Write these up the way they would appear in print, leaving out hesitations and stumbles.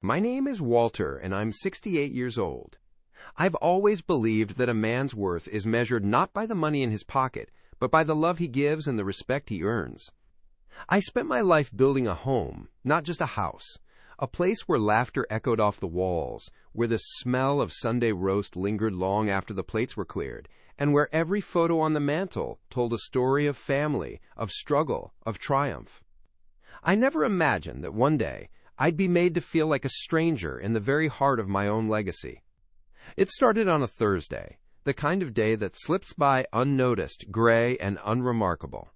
My name is Walter, and I'm 68 years old. I've always believed that a man's worth is measured not by the money in his pocket, but by the love he gives and the respect he earns. I spent my life building a home, not just a house, a place where laughter echoed off the walls, where the smell of Sunday roast lingered long after the plates were cleared, and where every photo on the mantel told a story of family, of struggle, of triumph. I never imagined that one day I'd be made to feel like a stranger in the very heart of my own legacy. It started on a Thursday, the kind of day that slips by unnoticed, gray, and unremarkable.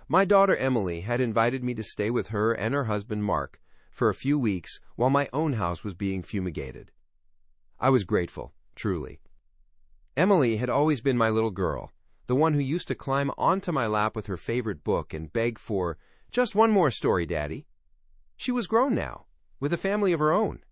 My daughter Emily had invited me to stay with her and her husband Mark for a few weeks while my own house was being fumigated. I was grateful, truly. Emily had always been my little girl, the one who used to climb onto my lap with her favorite book and beg for, "Just one more story, Daddy." She was grown now, with a family of her own,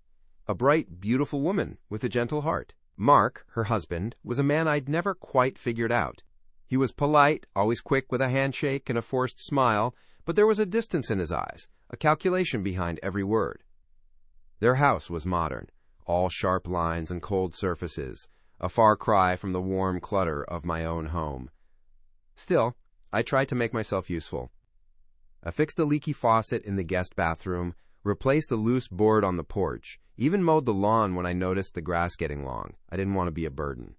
a bright, beautiful woman with a gentle heart. Mark, her husband, was a man I'd never quite figured out. He was polite, always quick with a handshake and a forced smile, but there was a distance in his eyes, a calculation behind every word. Their house was modern, all sharp lines and cold surfaces, a far cry from the warm clutter of my own home. Still, I tried to make myself useful. I fixed a leaky faucet in the guest bathroom, replaced a loose board on the porch, even mowed the lawn when I noticed the grass getting long. I didn't want to be a burden.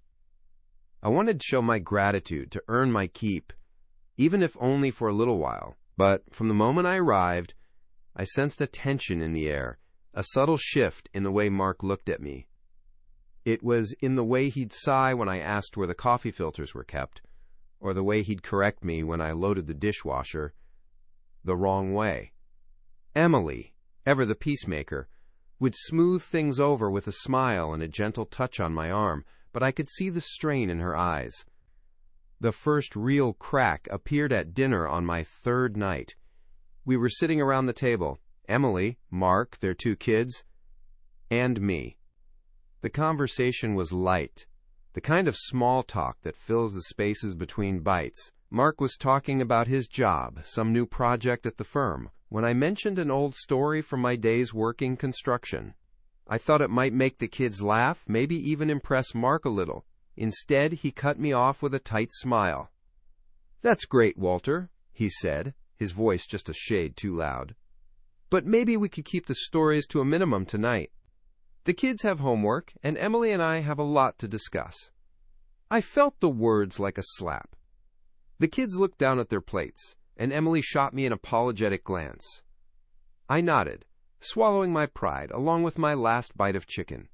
I wanted to show my gratitude, to earn my keep, even if only for a little while. But from the moment I arrived, I sensed a tension in the air, a subtle shift in the way Mark looked at me. It was in the way he'd sigh when I asked where the coffee filters were kept, or the way he'd correct me when I loaded the dishwasher the wrong way. Emily, ever the peacemaker, would smooth things over with a smile and a gentle touch on my arm, but I could see the strain in her eyes. The first real crack appeared at dinner on my third night. We were sitting around the table, Emily, Mark, their 2 kids, and me. The conversation was light, the kind of small talk that fills the spaces between bites. Mark was talking about his job, some new project at the firm, when I mentioned an old story from my days working construction. I thought it might make the kids laugh, maybe even impress Mark a little. Instead, he cut me off with a tight smile. "That's great, Walter," he said, his voice just a shade too loud. "But maybe we could keep the stories to a minimum tonight. The kids have homework, and Emily and I have a lot to discuss." I felt the words like a slap. The kids looked down at their plates, and Emily shot me an apologetic glance. I nodded, swallowing my pride along with my last bite of chicken.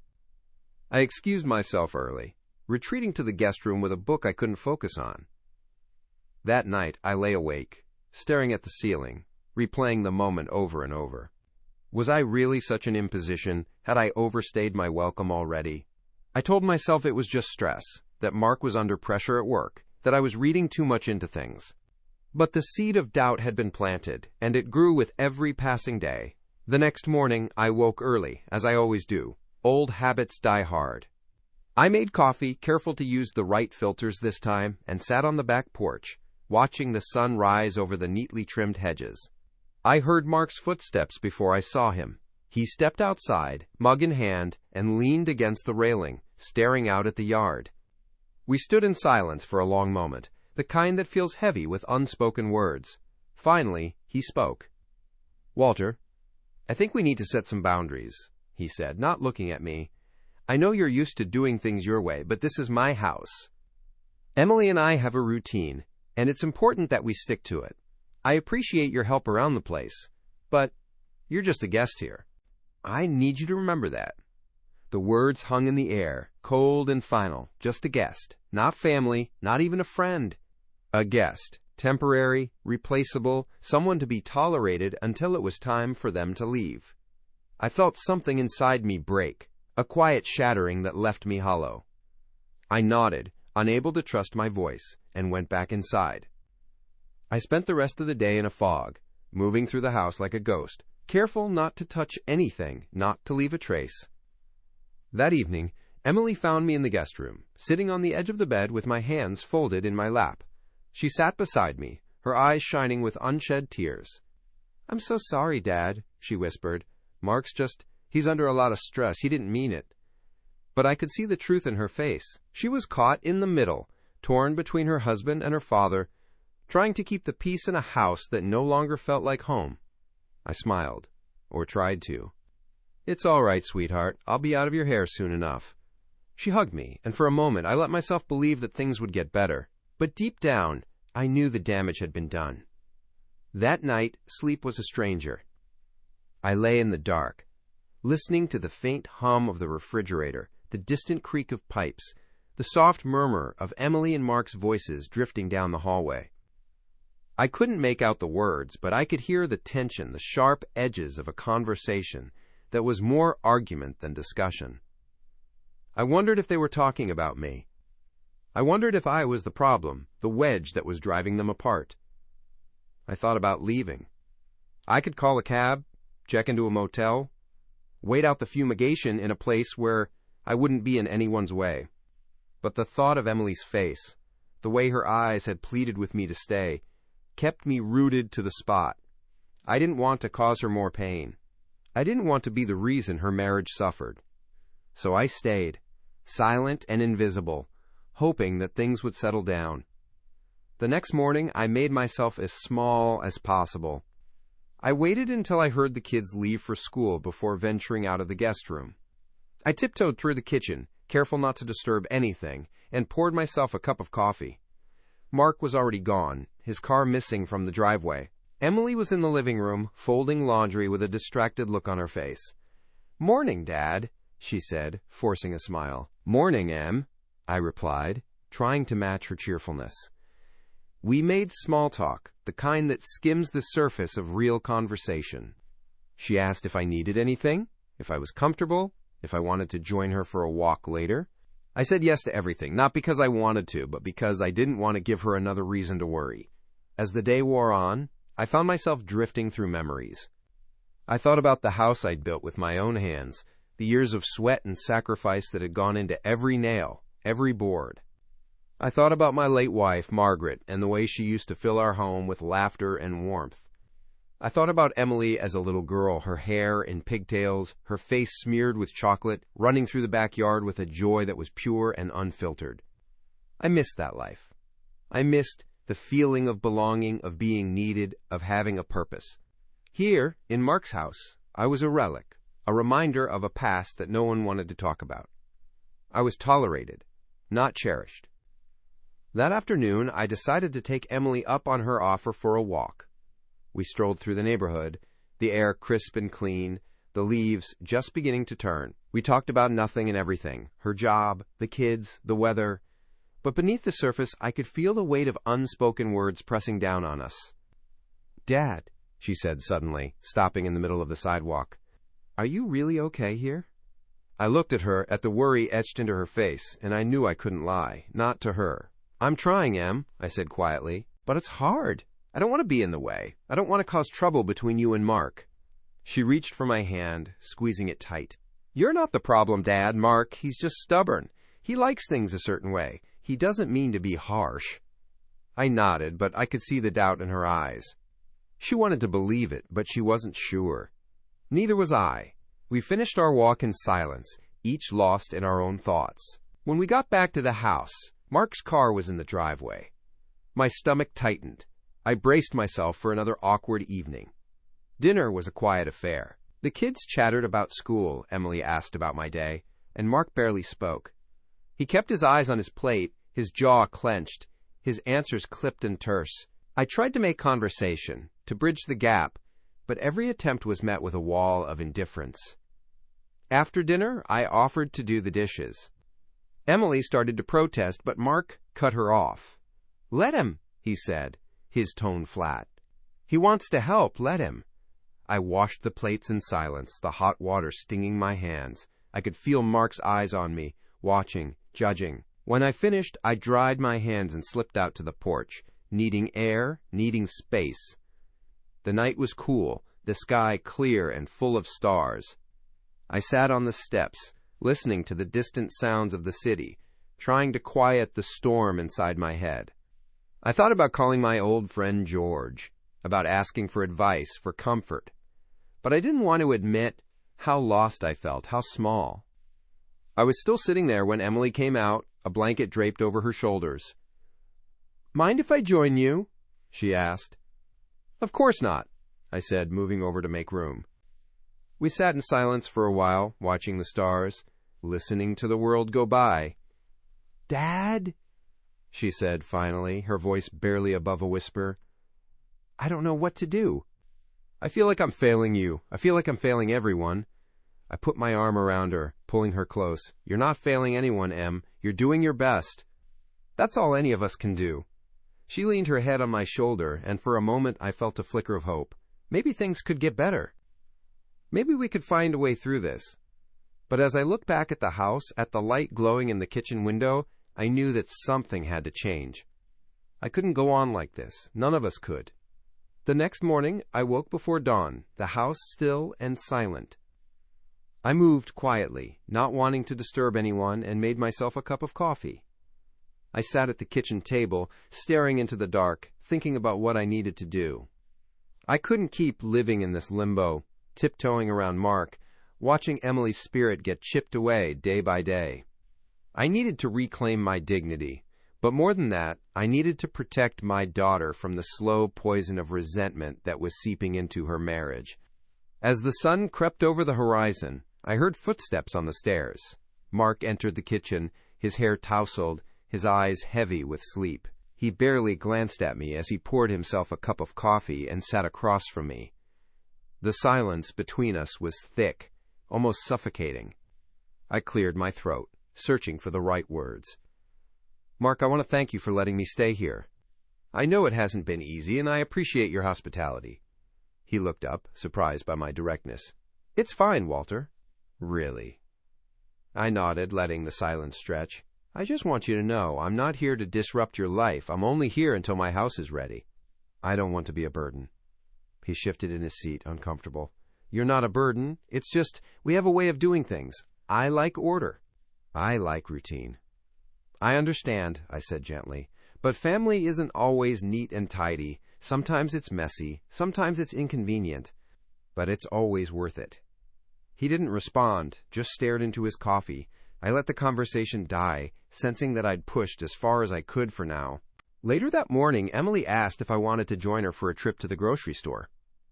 I excused myself early, retreating to the guest room with a book I couldn't focus on. That night I lay awake, staring at the ceiling, replaying the moment over and over. Was I really such an imposition? Had I overstayed my welcome already? I told myself it was just stress, that Mark was under pressure at work, that I was reading too much into things. But the seed of doubt had been planted, and it grew with every passing day. The next morning, I woke early, as I always do. Old habits die hard. I made coffee, careful to use the right filters this time, and sat on the back porch, watching the sun rise over the neatly trimmed hedges. I heard Mark's footsteps before I saw him. He stepped outside, mug in hand, and leaned against the railing, staring out at the yard. We stood in silence for a long moment, the kind that feels heavy with unspoken words. Finally, he spoke. "Walter, I think we need to set some boundaries," he said, not looking at me. "I know you're used to doing things your way, but this is my house. Emily and I have a routine, and it's important that we stick to it. I appreciate your help around the place, but you're just a guest here. I need you to remember that." The words hung in the air, cold and final. Just a guest, not family, not even a friend. A guest, temporary, replaceable, someone to be tolerated until it was time for them to leave. I felt something inside me break, a quiet shattering that left me hollow. I nodded, unable to trust my voice, and went back inside. I spent the rest of the day in a fog, moving through the house like a ghost, careful not to touch anything, not to leave a trace. That evening, Emily found me in the guest room, sitting on the edge of the bed with my hands folded in my lap. She sat beside me, her eyes shining with unshed tears. "I'm so sorry, Dad," she whispered. He's under a lot of stress. He didn't mean it. But I could see the truth in her face. She was caught in the middle, torn between her husband and her father, trying to keep the peace in a house that no longer felt like home. I smiled, or tried to. "It's all right, sweetheart. I'll be out of your hair soon enough." She hugged me, and for a moment I let myself believe that things would get better. But deep down, I knew the damage had been done. That night, sleep was a stranger. I lay in the dark, listening to the faint hum of the refrigerator, the distant creak of pipes, the soft murmur of Emily and Mark's voices drifting down the hallway. I couldn't make out the words, but I could hear the tension, the sharp edges of a conversation that was more argument than discussion. I wondered if they were talking about me. I wondered if I was the problem, the wedge that was driving them apart. I thought about leaving. I could call a cab, check into a motel, wait out the fumigation in a place where I wouldn't be in anyone's way. But the thought of Emily's face, the way her eyes had pleaded with me to stay, kept me rooted to the spot. I didn't want to cause her more pain. I didn't want to be the reason her marriage suffered. So I stayed, silent and invisible, hoping that things would settle down. The next morning, I made myself as small as possible. I waited until I heard the kids leave for school before venturing out of the guest room. I tiptoed through the kitchen, careful not to disturb anything, and poured myself a cup of coffee. Mark was already gone, his car missing from the driveway. Emily was in the living room, folding laundry with a distracted look on her face. "Morning, Dad," she said, forcing a smile. "Morning, Em," I replied, trying to match her cheerfulness. We made small talk, the kind that skims the surface of real conversation. She asked if I needed anything, if I was comfortable, if I wanted to join her for a walk later. I said yes to everything, not because I wanted to, but because I didn't want to give her another reason to worry. As the day wore on, I found myself drifting through memories. I thought about the house I'd built with my own hands, the years of sweat and sacrifice that had gone into every nail, every board. I thought about my late wife, Margaret, and the way she used to fill our home with laughter and warmth. I thought about Emily as a little girl, her hair in pigtails, her face smeared with chocolate, running through the backyard with a joy that was pure and unfiltered. I missed that life. I missed the feeling of belonging, of being needed, of having a purpose. Here, in Mark's house, I was a relic, a reminder of a past that no one wanted to talk about. I was tolerated, not cherished. That afternoon, I decided to take Emily up on her offer for a walk. We strolled through the neighborhood, the air crisp and clean, the leaves just beginning to turn. We talked about nothing and everything, her job, the kids, the weather. But beneath the surface, I could feel the weight of unspoken words pressing down on us. "Dad," she said suddenly, stopping in the middle of the sidewalk, "are you really okay here?" I looked at her, at the worry etched into her face, and I knew I couldn't lie, not to her. "I'm trying, Em," I said quietly, "but it's hard. I don't want to be in the way. I don't want to cause trouble between you and Mark." She reached for my hand, squeezing it tight. "You're not the problem, Dad. Mark, he's just stubborn. He likes things a certain way. He doesn't mean to be harsh." I nodded, but I could see the doubt in her eyes. She wanted to believe it, but she wasn't sure. Neither was I. We finished our walk in silence, each lost in our own thoughts. When we got back to the house, Mark's car was in the driveway. My stomach tightened. I braced myself for another awkward evening. Dinner was a quiet affair. The kids chattered about school, Emily asked about my day, and Mark barely spoke. He kept his eyes on his plate, his jaw clenched, his answers clipped and terse. I tried to make conversation, to bridge the gap, but every attempt was met with a wall of indifference. After dinner, I offered to do the dishes. Emily started to protest, but Mark cut her off. "Let him," he said, his tone flat. "He wants to help, let him." I washed the plates in silence, the hot water stinging my hands. I could feel Mark's eyes on me, watching, judging. When I finished, I dried my hands and slipped out to the porch, needing air, needing space. The night was cool, the sky clear and full of stars. I sat on the steps, listening to the distant sounds of the city, trying to quiet the storm inside my head. I thought about calling my old friend George, about asking for advice, for comfort. But I didn't want to admit How lost I felt, how small. I was still sitting there when Emily came out, a blanket draped over her shoulders. "Mind if I join you?" she asked. "Of course not," I said, moving over to make room. We sat in silence for a while, watching the stars, listening to the world go by. "Dad," she said finally, her voice barely above a whisper, "I don't know what to do. I feel like I'm failing you. I feel like I'm failing everyone." I put my arm around her, pulling her close. "You're not failing anyone, Em. You're doing your best. That's all any of us can do." She leaned her head on my shoulder, and for a moment I felt a flicker of hope. Maybe things could get better. Maybe we could find a way through this. But as I looked back at the house, at the light glowing in the kitchen window, I knew that something had to change. I couldn't go on like this. None of us could. The next morning, I woke before dawn, the house still and silent. I moved quietly, not wanting to disturb anyone, and made myself a cup of coffee. I sat at the kitchen table, staring into the dark, thinking about what I needed to do. I couldn't keep living in this limbo, tiptoeing around Mark, watching Emily's spirit get chipped away day by day. I needed to reclaim my dignity, but more than that, I needed to protect my daughter from the slow poison of resentment that was seeping into her marriage. As the sun crept over the horizon, I heard footsteps on the stairs. Mark entered the kitchen, his hair tousled, his eyes heavy with sleep. He barely glanced at me as he poured himself a cup of coffee and sat across from me. The silence between us was thick, almost suffocating. I cleared my throat, searching for the right words. "Mark, I want to thank you for letting me stay here. I know it hasn't been easy, and I appreciate your hospitality." He looked up, surprised by my directness. "It's fine, Walter." "Really?" I nodded, letting the silence stretch. "I just want you to know, I'm not here to disrupt your life. I'm only here until my house is ready. I don't want to be a burden." He shifted in his seat, uncomfortable. "You're not a burden. It's just, we have a way of doing things. I like order. I like routine." "I understand," I said gently, "but family isn't always neat and tidy. Sometimes it's messy. Sometimes it's inconvenient. But it's always worth it." He didn't respond, just stared into his coffee. I let the conversation die, sensing that I'd pushed as far as I could for now. Later that morning, Emily asked if I wanted to join her for a trip to the grocery store.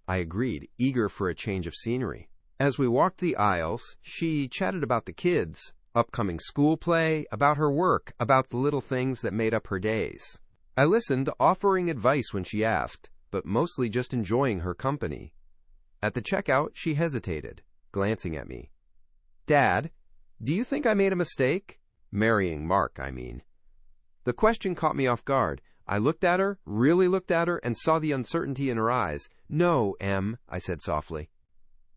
I agreed, eager for a change of scenery. As we walked the aisles, she chatted about the kids, upcoming school play, about her work, about the little things that made up her days. I listened, offering advice when she asked, but mostly just enjoying her company. At the checkout, she hesitated, glancing at me. "Dad, do you think I made a mistake? Marrying Mark, I mean." The question caught me off guard. I looked at her, really looked at her, and saw the uncertainty in her eyes. "No, Em," I said softly.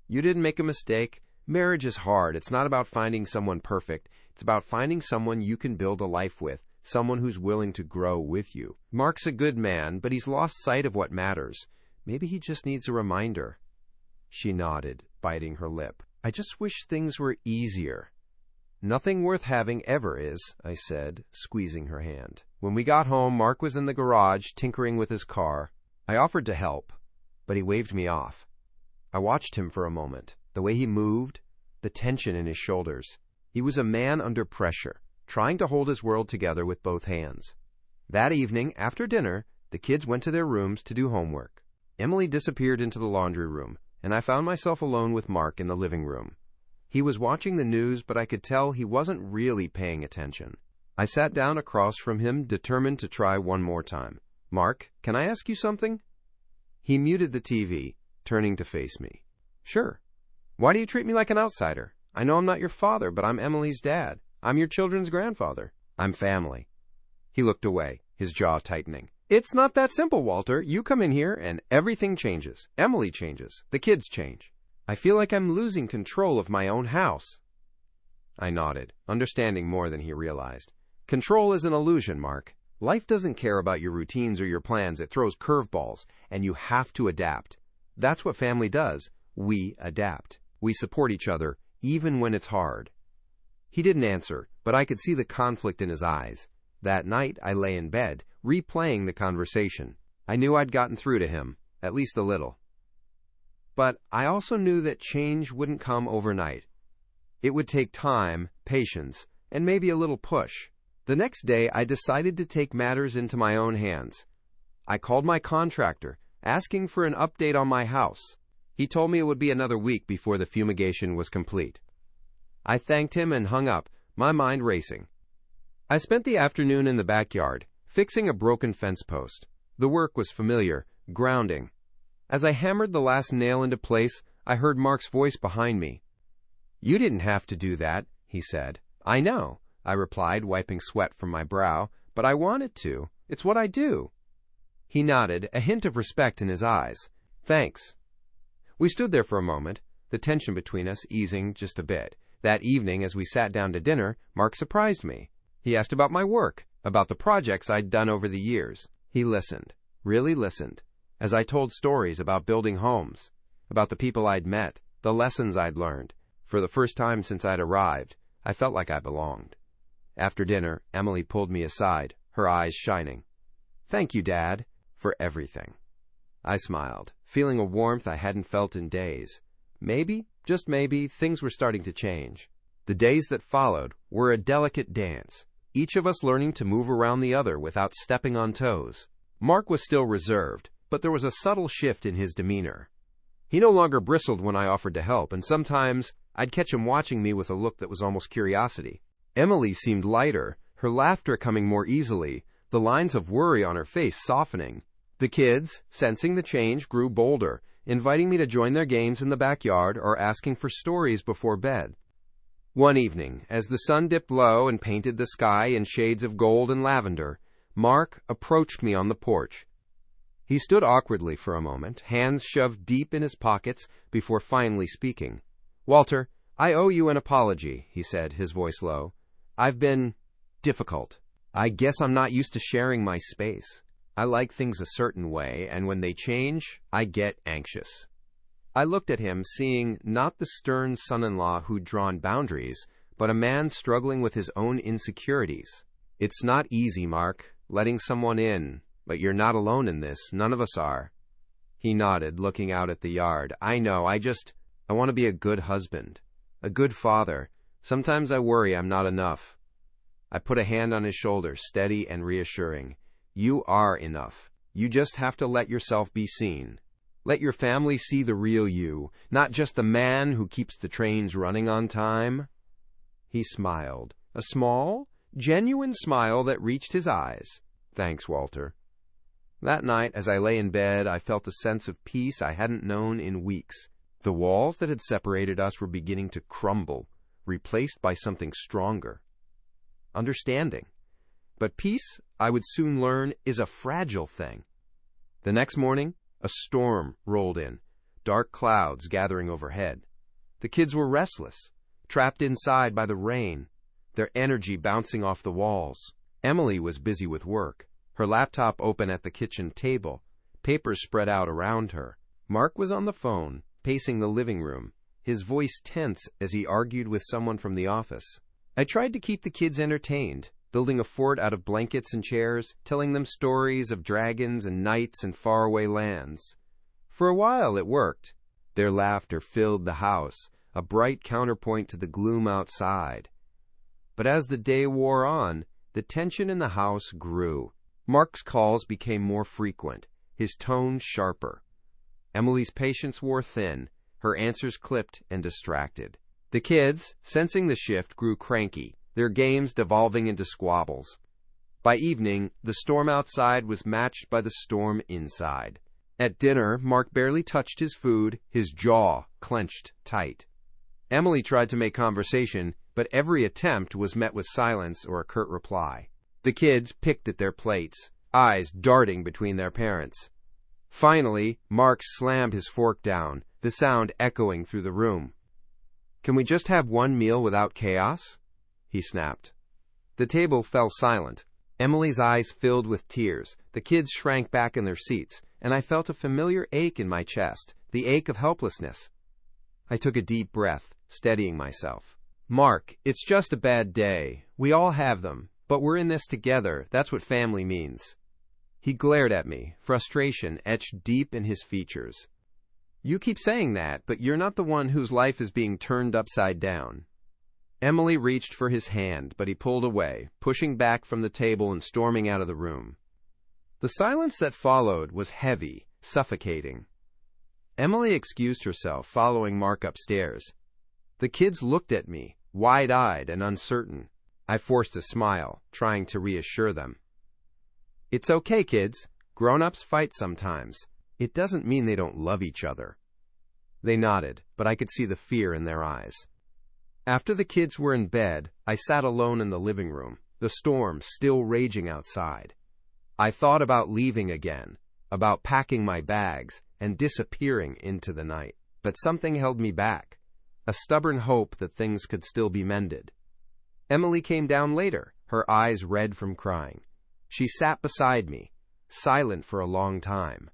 "You didn't make a mistake. Marriage is hard. It's not about finding someone perfect. It's about finding someone you can build a life with, someone who's willing to grow with you. Mark's a good man, but he's lost sight of what matters. Maybe he just needs a reminder." She nodded, biting her lip. "I just wish things were easier." "Nothing worth having ever is," I said, squeezing her hand. When we got home, Mark was in the garage, tinkering with his car. I offered to help, but he waved me off. I watched him for a moment, the way he moved, the tension in his shoulders. He was a man under pressure, trying to hold his world together with both hands. That evening, after dinner, the kids went to their rooms to do homework. Emily disappeared into the laundry room, and I found myself alone with Mark in the living room. He was watching the news, but I could tell he wasn't really paying attention. I sat down across from him, determined to try one more time. "Mark, can I ask you something?" He muted the TV, turning to face me. "Sure. Why do you treat me like an outsider? I know I'm not your father, but I'm Emily's dad. I'm your children's grandfather. I'm family." He looked away, his jaw tightening. "It's not that simple, Walter. You come in here, and everything changes. Emily changes. The kids change. I feel like I'm losing control of my own house." I nodded, understanding more than he realized. "Control is an illusion, Mark. Life doesn't care about your routines or your plans. It throws curveballs, and you have to adapt. That's what family does. We adapt. We support each other, even when it's hard." He didn't answer, but I could see the conflict in his eyes. That night, I lay in bed, replaying the conversation. I knew I'd gotten through to him, at least a little. but I also knew that change wouldn't come overnight. It would take time, patience, and maybe a little push. The next day, I decided to take matters into my own hands. I called my contractor, asking for an update on my house. He told me it would be another week before the fumigation was complete. I thanked him and hung up, my mind racing. I spent the afternoon in the backyard, fixing a broken fence post. The work was familiar, grounding. As I hammered the last nail into place, I heard Mark's voice behind me. "You didn't have to do that," he said. "I know," I replied, wiping sweat from my brow, "but I wanted to. It's what I do." He nodded, a hint of respect in his eyes. "Thanks." We stood there for a moment, the tension between us easing just a bit. That evening, as we sat down to dinner, Mark surprised me. He asked about my work, about the projects I'd done over the years. He listened, really listened, as I told stories about building homes, about the people I'd met, the lessons I'd learned. For the first time since I'd arrived, I felt like I belonged. After dinner, Emily pulled me aside, her eyes shining. "Thank you, Dad, for everything." I smiled, feeling a warmth I hadn't felt in days. Maybe, just maybe, things were starting to change. The days that followed were a delicate dance, each of us learning to move around the other without stepping on toes. Mark was still reserved, but there was a subtle shift in his demeanor. He no longer bristled when I offered to help, and sometimes I'd catch him watching me with a look that was almost curiosity. Emily seemed lighter, her laughter coming more easily, the lines of worry on her face softening. The kids, sensing the change, grew bolder, inviting me to join their games in the backyard or asking for stories before bed. One evening, as the sun dipped low and painted the sky in shades of gold and lavender, Mark approached me on the porch. He stood awkwardly for a moment, hands shoved deep in his pockets, before finally speaking. "Walter, I owe you an apology," he said, his voice low. "I've been difficult. I guess I'm not used to sharing my space. I like things a certain way, and when they change, I get anxious." I looked at him, seeing not the stern son-in-law who'd drawn boundaries, but a man struggling with his own insecurities. "It's not easy, Mark, letting someone in, but you're not alone in this. None of us are." He nodded, looking out at the yard. "I know, I want to be a good husband, a good father. Sometimes I worry I'm not enough." I put a hand on his shoulder, steady and reassuring. "You are enough. You just have to let yourself be seen. Let your family see the real you, not just the man who keeps the trains running on time." He smiled, a small, genuine smile that reached his eyes. "Thanks, Walter." That night, as I lay in bed, I felt a sense of peace I hadn't known in weeks. The walls that had separated us were beginning to crumble, replaced by something stronger. Understanding. But peace, I would soon learn, is a fragile thing. The next morning, a storm rolled in, dark clouds gathering overhead. The kids were restless, trapped inside by the rain, their energy bouncing off the walls. Emily was busy with work, her laptop open at the kitchen table, papers spread out around her. Mark was on the phone, pacing the living room, his voice tense as he argued with someone from the office. I tried to keep the kids entertained, building a fort out of blankets and chairs, telling them stories of dragons and knights and faraway lands. For a while it worked. Their laughter filled the house, a bright counterpoint to the gloom outside. But as the day wore on, the tension in the house grew. Mark's calls became more frequent, his tone sharper. Emily's patience wore thin, her answers clipped and distracted. The kids, sensing the shift, grew cranky, their games devolving into squabbles. By evening, the storm outside was matched by the storm inside. At dinner, Mark barely touched his food, his jaw clenched tight. Emily tried to make conversation, but every attempt was met with silence or a curt reply. The kids picked at their plates, eyes darting between their parents. Finally, Mark slammed his fork down, the sound echoing through the room. "Can we just have one meal without chaos?" he snapped. The table fell silent. Emily's eyes filled with tears. The kids shrank back in their seats, and I felt a familiar ache in my chest, the ache of helplessness. I took a deep breath, steadying myself. "Mark, it's just a bad day. We all have them, but we're in this together. That's what family means." He glared at me, frustration etched deep in his features. You keep saying that, but you're not the one whose life is being turned upside down. Emily reached for his hand, but he pulled away, pushing back from the table and storming out of the room. The silence that followed was heavy, suffocating. Emily excused herself, following Mark upstairs. The kids looked at me, wide-eyed and uncertain. I forced a smile, trying to reassure them. It's okay, kids. Grown-ups fight sometimes. It doesn't mean they don't love each other. They nodded, but I could see the fear in their eyes. After the kids were in bed, I sat alone in the living room, the storm still raging outside. I thought about leaving again, about packing my bags and disappearing into the night. But something held me back, a stubborn hope that things could still be mended. Emily came down later, her eyes red from crying. She sat beside me, silent for a long time.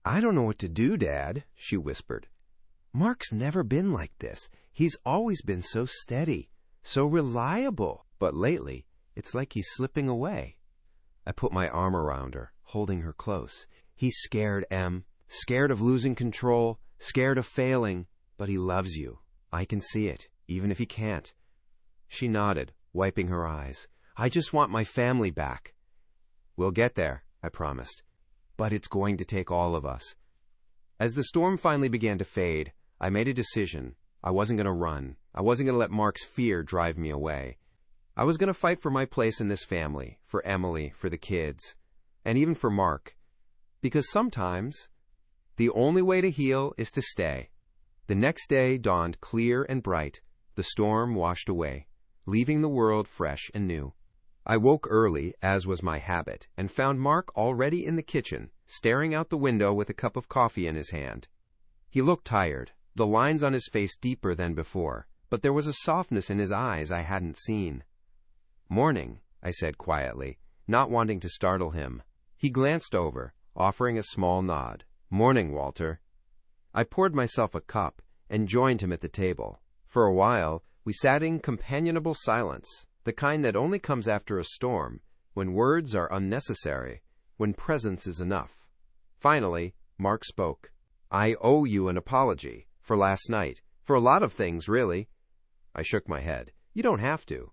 I don't know what to do, Dad, she whispered. Mark's never been like this. He's always been so steady, so reliable. But lately, it's like he's slipping away. I put my arm around her, holding her close. He's scared, Em. Scared of losing control, scared of failing. But he loves you. I can see it, even if he can't. She nodded, wiping her eyes. I just want my family back. We'll get there, I promised. But it's going to take all of us. As the storm finally began to fade, I made a decision. I wasn't going to run. I wasn't going to let Mark's fear drive me away. I was going to fight for my place in this family, for Emily, for the kids, and even for Mark. Because sometimes, the only way to heal is to stay. The next day dawned clear and bright. The storm washed away, leaving the world fresh and new. I woke early, as was my habit, and found Mark already in the kitchen, staring out the window with a cup of coffee in his hand. He looked tired, the lines on his face deeper than before, but there was a softness in his eyes I hadn't seen. Morning, I said quietly, not wanting to startle him. He glanced over, offering a small nod. Morning, Walter. I poured myself a cup and joined him at the table. For a while, we sat in companionable silence, the kind that only comes after a storm, when words are unnecessary, when presence is enough. Finally, Mark spoke. I owe you an apology for last night, for a lot of things, really. I shook my head. You don't have to.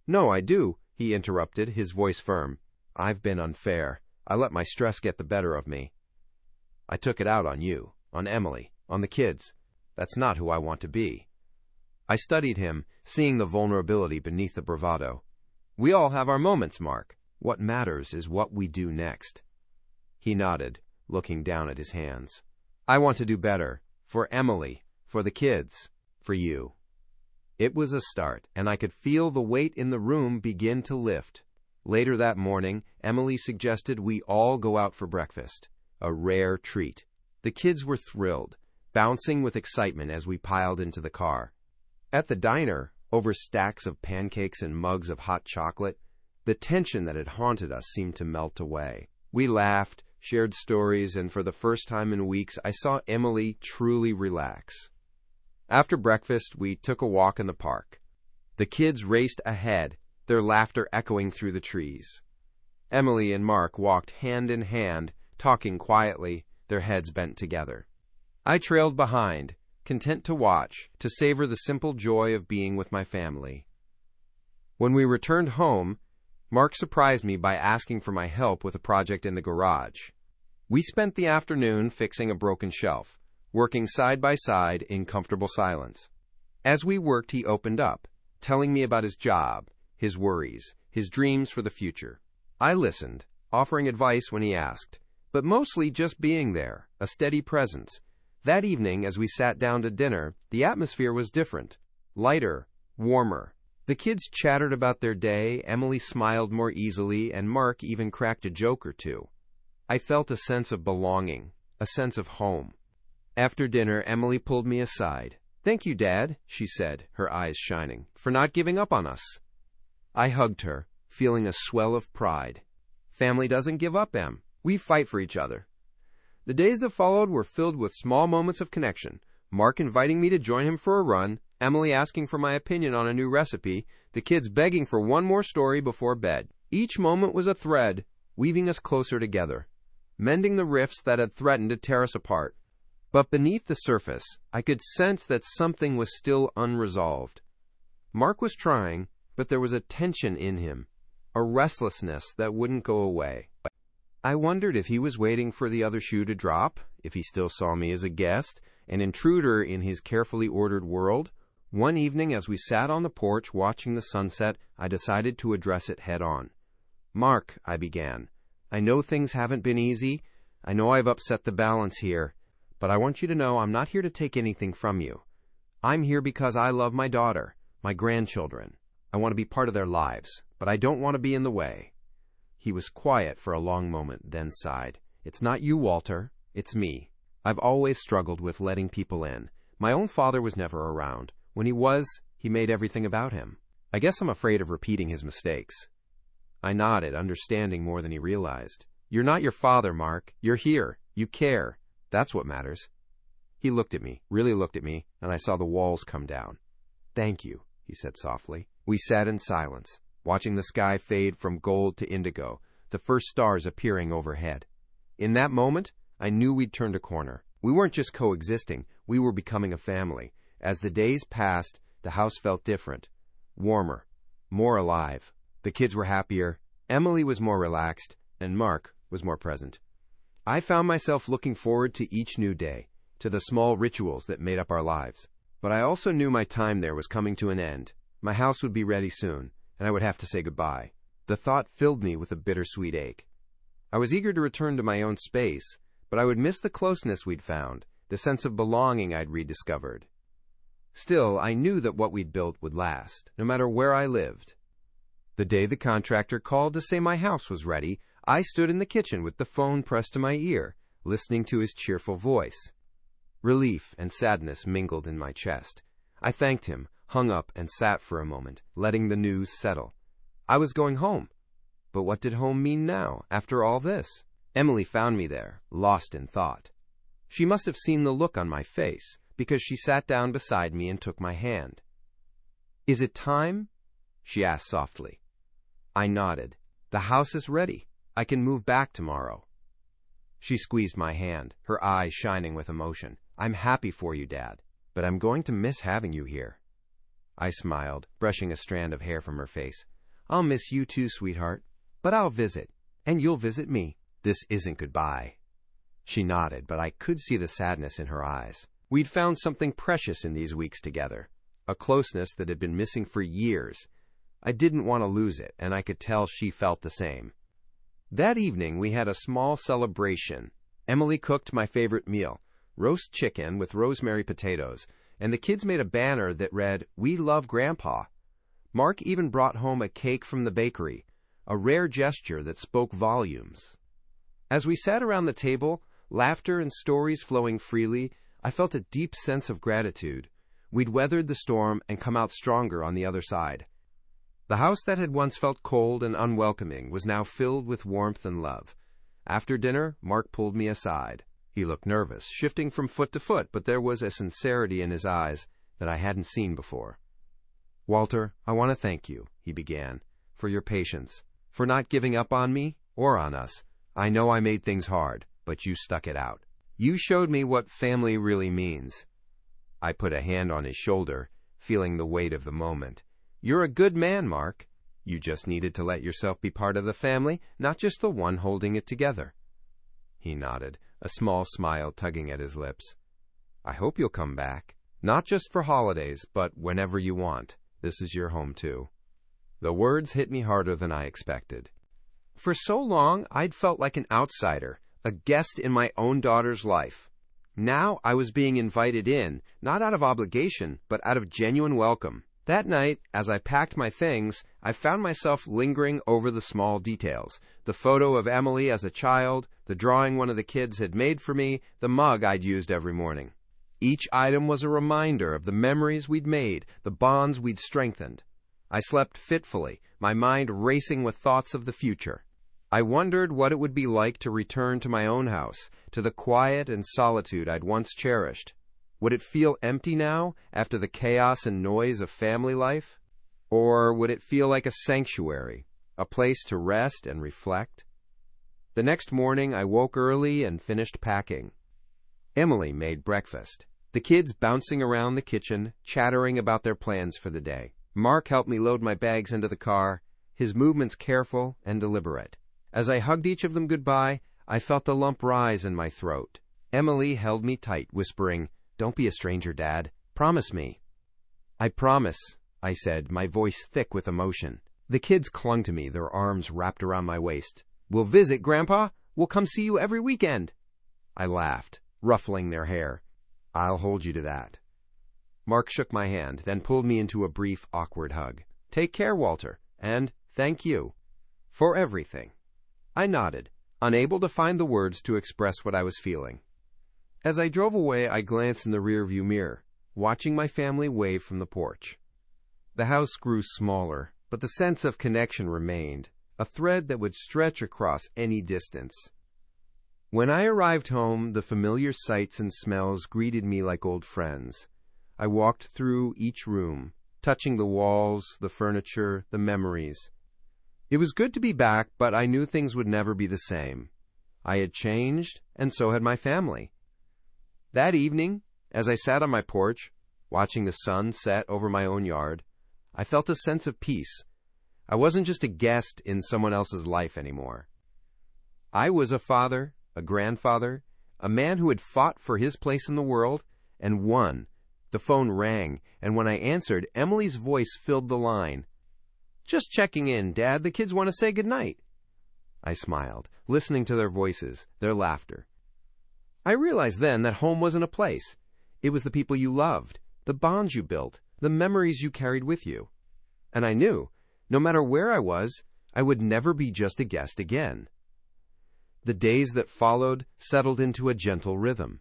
No, I do, he interrupted, his voice firm. I've been unfair. I let my stress get the better of me. I took it out on you, on Emily, on the kids. That's not who I want to be. I studied him, seeing the vulnerability beneath the bravado. We all have our moments, Mark. What matters is what we do next. He nodded, looking down at his hands. I want to do better. For Emily, for the kids, for you. It was a start, and I could feel the weight in the room begin to lift. Later that morning, Emily suggested we all go out for breakfast, a rare treat. The kids were thrilled, bouncing with excitement as we piled into the car. At the diner, over stacks of pancakes and mugs of hot chocolate, the tension that had haunted us seemed to melt away. We laughed, shared stories, and for the first time in weeks, I saw Emily truly relax. After breakfast, we took a walk in the park. The kids raced ahead, their laughter echoing through the trees. Emily and Mark walked hand in hand, talking quietly, their heads bent together. I trailed behind, content to watch, to savor the simple joy of being with my family. When we returned home, Mark surprised me by asking for my help with a project in the garage. We spent the afternoon fixing a broken shelf, working side by side in comfortable silence. As we worked, he opened up, telling me about his job, his worries, his dreams for the future. I listened, offering advice when he asked, but mostly just being there, a steady presence. That evening, as we sat down to dinner, the atmosphere was different, lighter, warmer. The kids chattered about their day, Emily smiled more easily, and Mark even cracked a joke or two. I felt a sense of belonging, a sense of home. After dinner, Emily pulled me aside. Thank you, Dad, she said, her eyes shining, for not giving up on us. I hugged her, feeling a swell of pride. Family doesn't give up, Em. We fight for each other. The days that followed were filled with small moments of connection. Mark inviting me to join him for a run, Emily asking for my opinion on a new recipe, the kids begging for one more story before bed. Each moment was a thread, weaving us closer together, mending the rifts that had threatened to tear us apart. But beneath the surface, I could sense that something was still unresolved. Mark was trying, but there was a tension in him, a restlessness that wouldn't go away. I wondered if he was waiting for the other shoe to drop, if he still saw me as a guest, an intruder in his carefully ordered world. One evening, as we sat on the porch watching the sunset, I decided to address it head on. "Mark," I began, "I know things haven't been easy. I know I've upset the balance here, but I want you to know I'm not here to take anything from you. I'm here because I love my daughter, my grandchildren. I want to be part of their lives, but I don't want to be in the way." He was quiet for a long moment, then sighed. "It's not you, Walter. It's me. I've always struggled with letting people in. My own father was never around. When he was, he made everything about him. I guess I'm afraid of repeating his mistakes." I nodded, understanding more than he realized. "You're not your father, Mark. You're here. You care. That's what matters." He looked at me, really looked at me, and I saw the walls come down. "Thank you," he said softly. We sat in silence, watching the sky fade from gold to indigo, the first stars appearing overhead. In that moment, I knew we'd turned a corner. We weren't just coexisting, we were becoming a family. As the days passed, the house felt different, warmer, more alive. The kids were happier, Emily was more relaxed, and Mark was more present. I found myself looking forward to each new day, to the small rituals that made up our lives. But I also knew my time there was coming to an end. My house would be ready soon, and I would have to say goodbye. The thought filled me with a bittersweet ache. I was eager to return to my own space, but I would miss the closeness we'd found, the sense of belonging I'd rediscovered. Still, I knew that what we'd built would last, no matter where I lived. The day the contractor called to say my house was ready, I stood in the kitchen with the phone pressed to my ear, listening to his cheerful voice. Relief and sadness mingled in my chest. I thanked him, hung up, and sat for a moment, letting the news settle. I was going home. But what did home mean now, after all this? Emily found me there, lost in thought. She must have seen the look on my face, because she sat down beside me and took my hand. "Is it time?" she asked softly. I nodded. "The house is ready. I can move back tomorrow." She squeezed my hand, her eyes shining with emotion. "I'm happy for you, Dad, but I'm going to miss having you here." I smiled, brushing a strand of hair from her face. "I'll miss you too, sweetheart, but I'll visit, and you'll visit me. This isn't goodbye." She nodded, but I could see the sadness in her eyes. We'd found something precious in these weeks together, a closeness that had been missing for years. I didn't want to lose it, and I could tell she felt the same. That evening, we had a small celebration. Emily cooked my favorite meal, roast chicken with rosemary potatoes, and the kids made a banner that read, "We love Grandpa." Mark even brought home a cake from the bakery, a rare gesture that spoke volumes. As we sat around the table, laughter and stories flowing freely, I felt a deep sense of gratitude. We'd weathered the storm and come out stronger on the other side. The house that had once felt cold and unwelcoming was now filled with warmth and love. After dinner, Mark pulled me aside. He looked nervous, shifting from foot to foot, but there was a sincerity in his eyes that I hadn't seen before. "Walter, I want to thank you," he began, "for your patience, for not giving up on me or on us. I know I made things hard, but you stuck it out. You showed me what family really means." I put a hand on his shoulder, feeling the weight of the moment. "You're a good man, Mark. You just needed to let yourself be part of the family, not just the one holding it together." He nodded, a small smile tugging at his lips. "I hope you'll come back. Not just for holidays, but whenever you want. This is your home, too." The words hit me harder than I expected. For so long, I'd felt like an outsider, a guest in my own daughter's life. Now I was being invited in, not out of obligation, but out of genuine welcome. That night, as I packed my things, I found myself lingering over the small details. The photo of Emily as a child, the drawing one of the kids had made for me, the mug I'd used every morning. Each item was a reminder of the memories we'd made, the bonds we'd strengthened. I slept fitfully, my mind racing with thoughts of the future. I wondered what it would be like to return to my own house, to the quiet and solitude I'd once cherished. Would it feel empty now, after the chaos and noise of family life? Or would it feel like a sanctuary, a place to rest and reflect? The next morning, I woke early and finished packing. Emily made breakfast. The kids bouncing around the kitchen, chattering about their plans for the day. Mark helped me load my bags into the car, his movements careful and deliberate. As I hugged each of them goodbye, I felt the lump rise in my throat. Emily held me tight, whispering, "Don't be a stranger, Dad. Promise me." "I promise," I said, my voice thick with emotion. The kids clung to me, their arms wrapped around my waist. "We'll visit, Grandpa. We'll come see you every weekend." I laughed, ruffling their hair. "I'll hold you to that." Mark shook my hand, then pulled me into a brief, awkward hug. "Take care, Walter, and thank you for everything." I nodded, unable to find the words to express what I was feeling. As I drove away, I glanced in the rearview mirror, watching my family wave from the porch. The house grew smaller, but the sense of connection remained, a thread that would stretch across any distance. When I arrived home, the familiar sights and smells greeted me like old friends. I walked through each room, touching the walls, the furniture, the memories. It was good to be back, but I knew things would never be the same. I had changed, and so had my family. That evening, as I sat on my porch, watching the sun set over my own yard, I felt a sense of peace. I wasn't just a guest in someone else's life anymore. I was a father, a grandfather, a man who had fought for his place in the world, and won. The phone rang, and when I answered, Emily's voice filled the line. "Just checking in, Dad. The kids want to say goodnight." I smiled, listening to their voices, their laughter. I realized then that home wasn't a place. It was the people you loved, the bonds you built, the memories you carried with you. And I knew, no matter where I was, I would never be just a guest again. The days that followed settled into a gentle rhythm.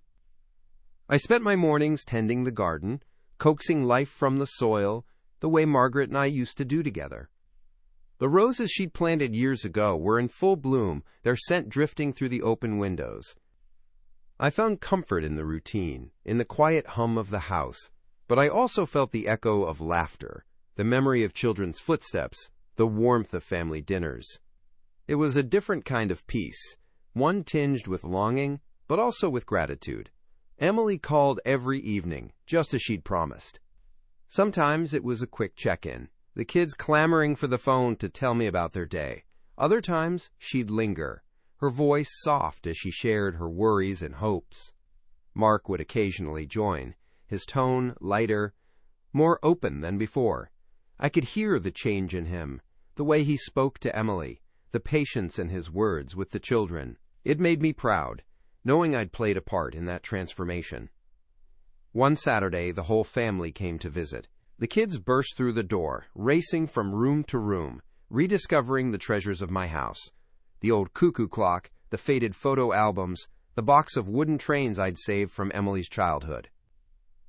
I spent my mornings tending the garden, coaxing life from the soil, the way Margaret and I used to do together. The roses she'd planted years ago were in full bloom, their scent drifting through the open windows. I found comfort in the routine, in the quiet hum of the house, but I also felt the echo of laughter, the memory of children's footsteps, the warmth of family dinners. It was a different kind of peace, one tinged with longing, but also with gratitude. Emily called every evening, just as she'd promised. Sometimes it was a quick check-in, the kids clamoring for the phone to tell me about their day. Other times, she'd linger, her voice soft as she shared her worries and hopes. Mark would occasionally join, his tone lighter, more open than before. I could hear the change in him, the way he spoke to Emily, the patience in his words with the children. It made me proud, knowing I'd played a part in that transformation. One Saturday, the whole family came to visit. The kids burst through the door, racing from room to room, rediscovering the treasures of my house. The old cuckoo clock, the faded photo albums, the box of wooden trains I'd saved from Emily's childhood.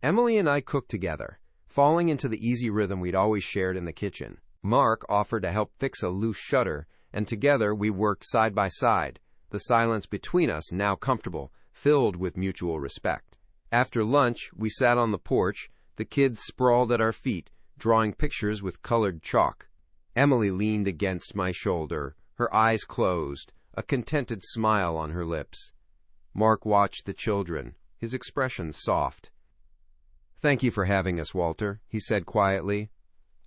Emily and I cooked together, falling into the easy rhythm we'd always shared in the kitchen. Mark offered to help fix a loose shutter, and together we worked side by side, the silence between us now comfortable, filled with mutual respect. After lunch, we sat on the porch, the kids sprawled at our feet, drawing pictures with colored chalk. Emily leaned against my shoulder, her eyes closed, a contented smile on her lips. Mark watched the children, his expression soft. "Thank you for having us, Walter," he said quietly.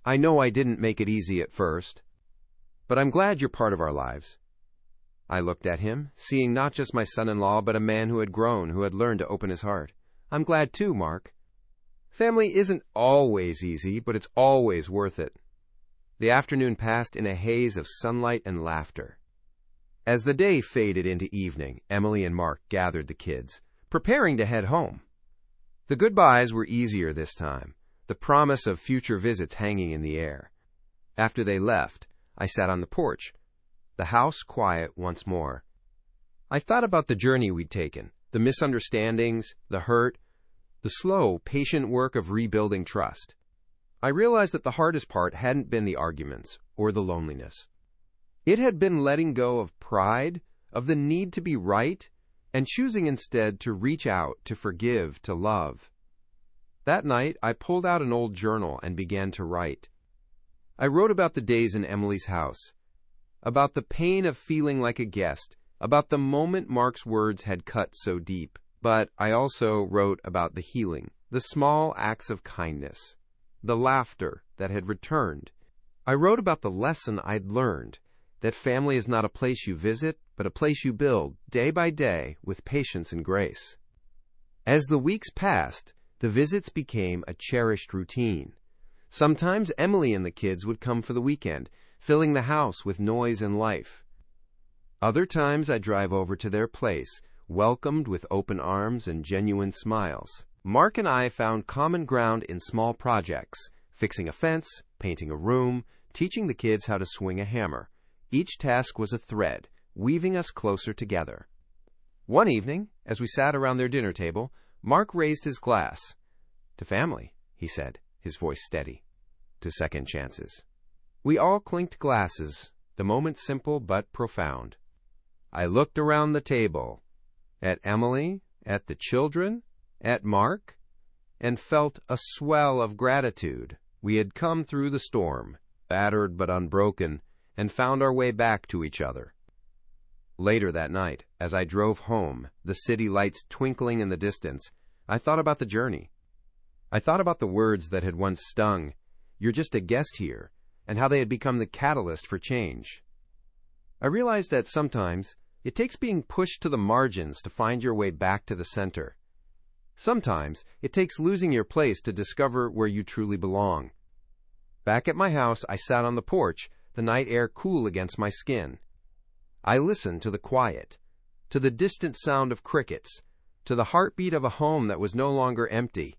"I know I didn't make it easy at first, but I'm glad you're part of our lives." I looked at him, seeing not just my son-in-law, but a man who had grown, who had learned to open his heart. "I'm glad too, Mark. Family isn't always easy, but it's always worth it." The afternoon passed in a haze of sunlight and laughter. As the day faded into evening, Emily and Mark gathered the kids, preparing to head home. The goodbyes were easier this time, the promise of future visits hanging in the air. After they left, I sat on the porch, the house quiet once more. I thought about the journey we'd taken, the misunderstandings, the hurt, the slow, patient work of rebuilding trust. I realized that the hardest part hadn't been the arguments or the loneliness. It had been letting go of pride, of the need to be right, and choosing instead to reach out, to forgive, to love. That night, I pulled out an old journal and began to write. I wrote about the days in Emily's house, about the pain of feeling like a guest, about the moment Mark's words had cut so deep. But I also wrote about the healing, the small acts of kindness, the laughter that had returned. I wrote about the lesson I'd learned, that family is not a place you visit, but a place you build, day by day, with patience and grace. As the weeks passed, the visits became a cherished routine. Sometimes Emily and the kids would come for the weekend, filling the house with noise and life. Other times I'd drive over to their place, welcomed with open arms and genuine smiles. Mark and I found common ground in small projects, fixing a fence, painting a room, teaching the kids how to swing a hammer. Each task was a thread, weaving us closer together. One evening, as we sat around their dinner table, Mark raised his glass. "To family," he said, his voice steady. "To second chances." We all clinked glasses, the moment simple but profound. I looked around the table, at Emily, at the children, at Mark, and felt a swell of gratitude. We had come through the storm, battered but unbroken, and found our way back to each other. Later that night, as I drove home, the city lights twinkling in the distance, I thought about the journey. I thought about the words that had once stung, "You're just a guest here," and how they had become the catalyst for change. I realized that sometimes it takes being pushed to the margins to find your way back to the center. Sometimes it takes losing your place to discover where you truly belong. Back at my house, I sat on the porch, the night air cool against my skin. I listened to the quiet, to the distant sound of crickets, to the heartbeat of a home that was no longer empty.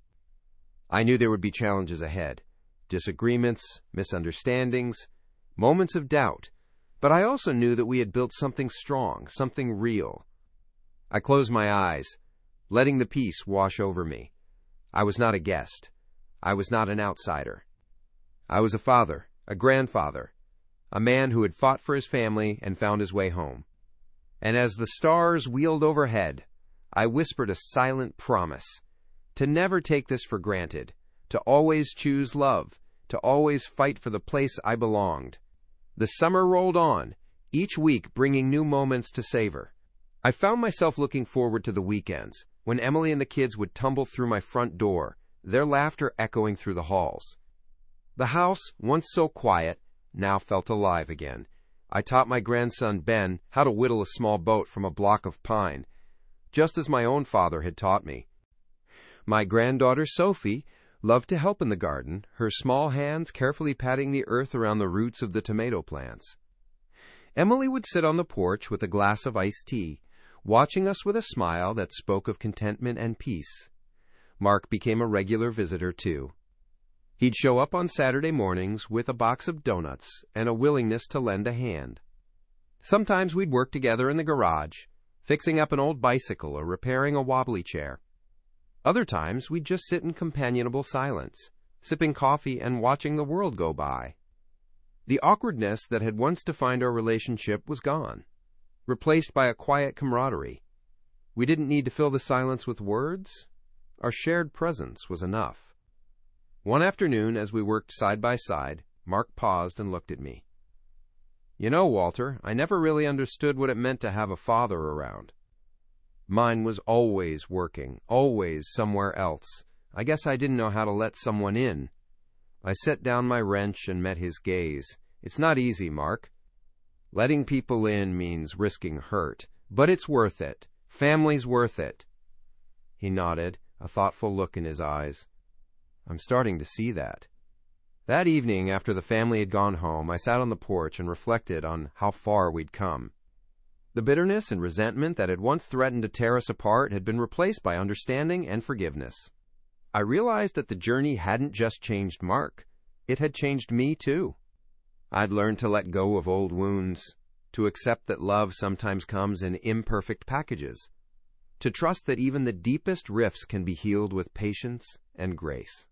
I knew there would be challenges ahead, disagreements, misunderstandings, moments of doubt, but I also knew that we had built something strong, something real. I closed my eyes, letting the peace wash over me. I was not a guest. I was not an outsider. I was a father, a grandfather, a man who had fought for his family and found his way home. And as the stars wheeled overhead, I whispered a silent promise to never take this for granted, to always choose love, to always fight for the place I belonged. The summer rolled on, each week bringing new moments to savor. I found myself looking forward to the weekends, when Emily and the kids would tumble through my front door, their laughter echoing through the halls. The house, once so quiet, now felt alive again. I taught my grandson Ben how to whittle a small boat from a block of pine, just as my own father had taught me. My granddaughter Sophie loved to help in the garden, her small hands carefully patting the earth around the roots of the tomato plants. Emily would sit on the porch with a glass of iced tea, watching us with a smile that spoke of contentment and peace. Mark became a regular visitor, too. He'd show up on Saturday mornings with a box of donuts and a willingness to lend a hand. Sometimes we'd work together in the garage, fixing up an old bicycle or repairing a wobbly chair. Other times, we'd just sit in companionable silence, sipping coffee and watching the world go by. The awkwardness that had once defined our relationship was gone, replaced by a quiet camaraderie. We didn't need to fill the silence with words. Our shared presence was enough. One afternoon, as we worked side by side, Mark paused and looked at me. "You know, Walter, I never really understood what it meant to have a father around. Mine was always working, always somewhere else. I guess I didn't know how to let someone in." I set down my wrench and met his gaze. "It's not easy, Mark. Letting people in means risking hurt, but it's worth it. Family's worth it." He nodded, a thoughtful look in his eyes. "I'm starting to see that." That evening, after the family had gone home, I sat on the porch and reflected on how far we'd come. The bitterness and resentment that had once threatened to tear us apart had been replaced by understanding and forgiveness. I realized that the journey hadn't just changed Mark. It had changed me, too. I'd learned to let go of old wounds, to accept that love sometimes comes in imperfect packages, to trust that even the deepest rifts can be healed with patience and grace.